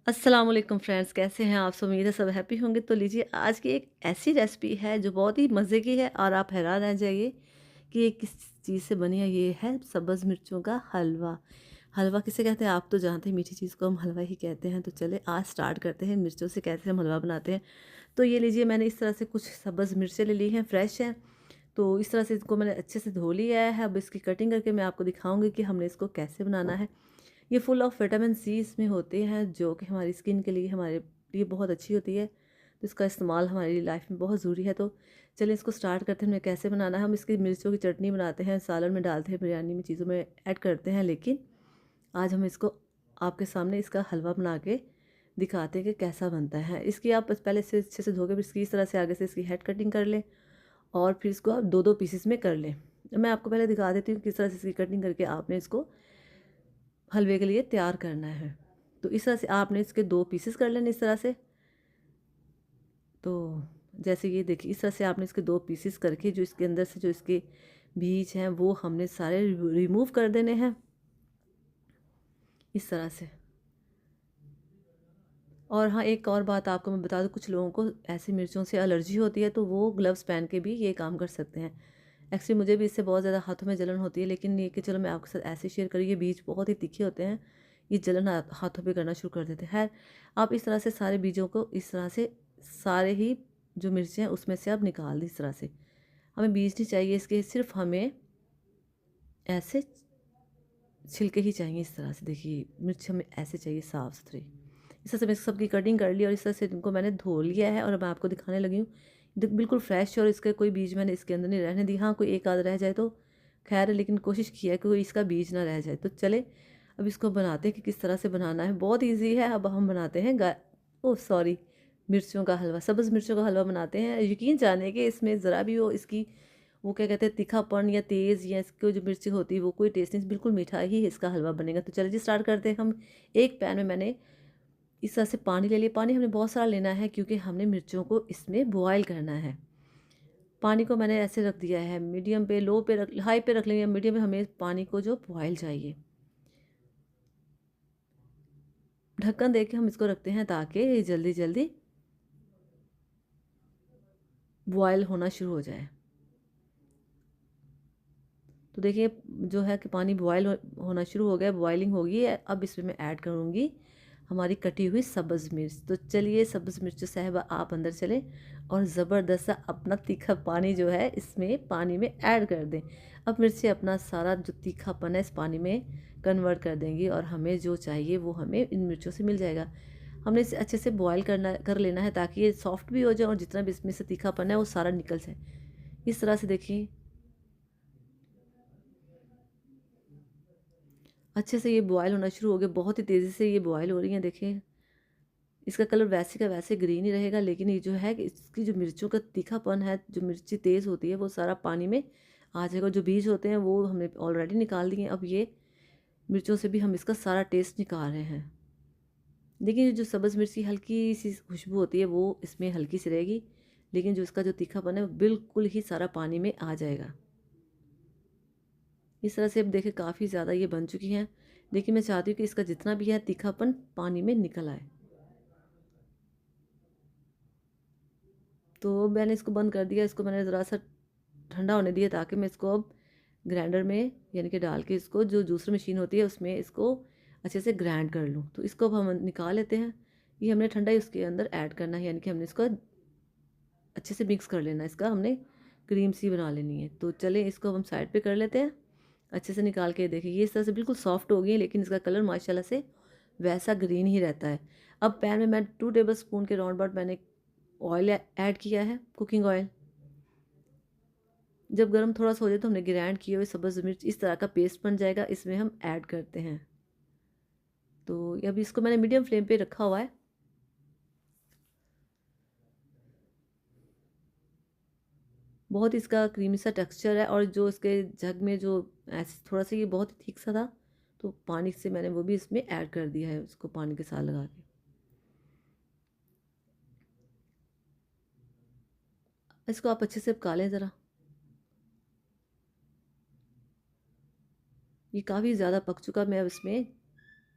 अस्सलाम वालेकुम फ्रेंड्स, कैसे हैं आप सब? उम्मीद है सब हैप्पी होंगे। तो लीजिए, आज की एक ऐसी रेसिपी है जो बहुत ही मज़े की है और आप हैरान रह जाइए कि ये किस चीज़ से बनी है। ये है सब्ज़ मिर्चों का हलवा। हलवा किसे कहते हैं आप तो जानते हैं, मीठी चीज़ को हम हलवा ही कहते हैं। तो चले आज स्टार्ट करते हैं मिर्चों से कैसे हम हलवा बनाते हैं। तो ये लीजिए, मैंने इस तरह से कुछ सब्ज़ मिर्चें ले ली हैं, फ्रेश हैं। तो इस तरह से इसको मैंने अच्छे से धो लिया है। अब इसकी कटिंग करके मैं आपको दिखाऊंगी कि हमने इसको कैसे बनाना है। ये फुल ऑफ विटामिन सी इसमें होते हैं जो कि हमारी स्किन के लिए, हमारे लिए बहुत अच्छी होती है। तो इसका इस्तेमाल हमारी लाइफ में बहुत ज़रूरी है। तो चलिए इसको स्टार्ट करते हैं। हमें कैसे बनाना है। हम इसकी मिर्चों की चटनी बनाते हैं, सालन में डालते हैं, बिरयानी में, चीज़ों में ऐड करते हैं। लेकिन आज हम इसको आपके सामने इसका हलवा बना के दिखाते हैं कि कैसा बनता है। इसकी आप पहले से अच्छे से धो के फिर इसकी इस तरह से आगे से इसकी हेड कटिंग कर लें और फिर इसको आप दो दो पीसेस में कर लें। मैं आपको पहले दिखा देती हूँ किस तरह से इसकी कटिंग करके आपने इसको हलवे के लिए तैयार करना है। तो इस तरह से आपने इसके 2 पीसेस कर लेने इस तरह से। तो जैसे ये देखिए, इस तरह से आपने इसके 2 पीसेस करके जो इसके अंदर से जो इसके बीज हैं वो हमने सारे रिमूव कर देने हैं इस तरह से। और हाँ, एक और बात आपको मैं बता दूँ, कुछ लोगों को ऐसी मिर्चों से एलर्जी होती है तो वो ग्लव्स पहन के भी ये काम कर सकते हैं। एक्चुअली मुझे भी इससे बहुत ज़्यादा हाथों में जलन होती है, लेकिन ये कि चलो मैं आपके साथ ऐसे शेयर करूँ। ये बीज बहुत ही तीखे होते हैं, ये जलन हाथों पे करना शुरू कर देते हैं। खैर, आप इस तरह से सारे बीजों को इस तरह से सारे ही जो मिर्चें हैं उसमें से आप निकाल दें इस तरह से। हमें बीज नहीं चाहिए इसके, सिर्फ हमें ऐसे छिलके ही चाहिए इस तरह से। देखिए, मिर्च हमें ऐसे चाहिए साफ़ सुथरी। इस तरह से मैं सबकी कटिंग कर ली और इस तरह से इनको मैंने धो लिया है और मैं आपको दिखाने लगी हूँ। बिल्कुल फ्रेश और इसका कोई बीज मैंने इसके अंदर नहीं रहने दी। हाँ, कोई एक आध रह जाए तो खैर है, लेकिन कोशिश की है कि कोई इसका बीज ना रह जाए। तो चले अब इसको बनाते हैं कि किस तरह से बनाना है। बहुत ईजी है। अब हम बनाते हैं ओह सॉरी, मिर्चों का हलवा, सब्ज़ मिर्चों का हलवा बनाते हैं। यकीन जाने कि इसमें ज़रा भी वो इसकी वो क्या कहते हैं, तीखापन या तेज़ या इसकी जो मिर्ची होती है वो कोई टेस्ट नहीं, बिल्कुल मीठा ही इसका हलवा बनेगा। तो चलिए जी स्टार्ट करते हैं हम। एक पैन में मैंने इस तरह से पानी ले लिया। पानी हमने बहुत सारा लेना है क्योंकि हमने मिर्चों को इसमें बॉयल करना है। पानी को मैंने ऐसे रख दिया है मीडियम पे, लो पे रख, हाई पे रख लेंगे, मीडियम में हमें पानी को जो बॉयल चाहिए। ढक्कन दे के हम इसको रखते हैं ताकि ये जल्दी जल्दी बॉयल होना शुरू हो जाए। तो देखिए जो है कि पानी होना शुरू हो गया, बॉइलिंग हो गई है। अब इसमें मैं ऐड करूँगी हमारी कटी हुई सब्ज़ मिर्च। तो चलिए सब्ज़ मिर्च साहिबा आप अंदर चलें और ज़बरदस्त सा अपना तीखा पानी जो है इसमें पानी में ऐड कर दें। अब मिर्चें अपना सारा जो तीखापन है इस पानी में कन्वर्ट कर देंगी और हमें जो चाहिए वो हमें इन मिर्चों से मिल जाएगा। हमने इसे अच्छे से बॉयल कर लेना है ताकि ये सॉफ्ट भी हो जाए और जितना भी इसमें से तीखापन है वो सारा निकल जाए। इस तरह से देखिए अच्छे से ये बॉयल होना शुरू हो गया। बहुत ही तेज़ी से ये बॉयल हो रही हैं। देखिए इसका कलर वैसे का वैसे ग्रीन ही रहेगा, लेकिन ये जो है कि इसकी जो मिर्चों का तीखापन है, जो मिर्ची तेज़ होती है वो सारा पानी में आ जाएगा। जो बीज होते हैं वो हमने ऑलरेडी निकाल दिए हैं। अब ये मिर्चों से भी हम इसका सारा टेस्ट निकाल रहे हैं। देखिए जो सब्ज़ मिर्च की हल्की सी खुशबू होती है वो इसमें हल्की सी रहेगी, लेकिन जो इसका जो तीखापन है वो बिल्कुल ही सारा पानी में आ जाएगा। इस तरह से अब देखिए काफ़ी ज़्यादा ये बन चुकी हैं, लेकिन मैं चाहती हूँ कि इसका जितना भी है तीखापन पानी में निकल आए। तो मैंने इसको बंद कर दिया। इसको मैंने ज़रा सा ठंडा होने दिया ताकि मैं इसको अब ग्राइंडर में यानी कि डाल के इसको जो जूसर मशीन होती है उसमें इसको अच्छे से ग्राइंड कर लूँ। तो इसको अब हम निकाल लेते हैं। ये हमने ठंडा ही उसके अंदर ऐड करना है, यानी कि हमने इसको अच्छे से मिक्स कर लेना है। इसका हमने क्रीम सी बना लेनी है। तो चलें इसको अब हम साइड पे कर लेते हैं। अच्छे से निकाल के देखिए ये इस तरह से बिल्कुल सॉफ्ट हो गई है, लेकिन इसका कलर माशाल्लाह से वैसा ग्रीन ही रहता है। अब पैन में मैं 2 टेबल स्पून के राउंड अबाउट मैंने ऑयल ऐड किया है, कुकिंग ऑयल। जब गरम थोड़ा सा हो जाए तो हमने ग्राइंड किए हुए सब्ज़ मिर्च इस तरह का पेस्ट बन जाएगा, इसमें हम ऐड करते हैं। तो अभी इसको मैंने मीडियम फ्लेम पे रखा हुआ है। बहुत इसका क्रीमी सा टेक्सचर है और जो इसके जग में जो ऐसे थोड़ा सा ये बहुत ही थिक सा था, तो पानी से मैंने वो भी इसमें ऐड कर दिया है, उसको पानी के साथ लगा के। इसको आप अच्छे से पका लें ज़रा। ये काफ़ी ज़्यादा पक चुका। मैं अब इसमें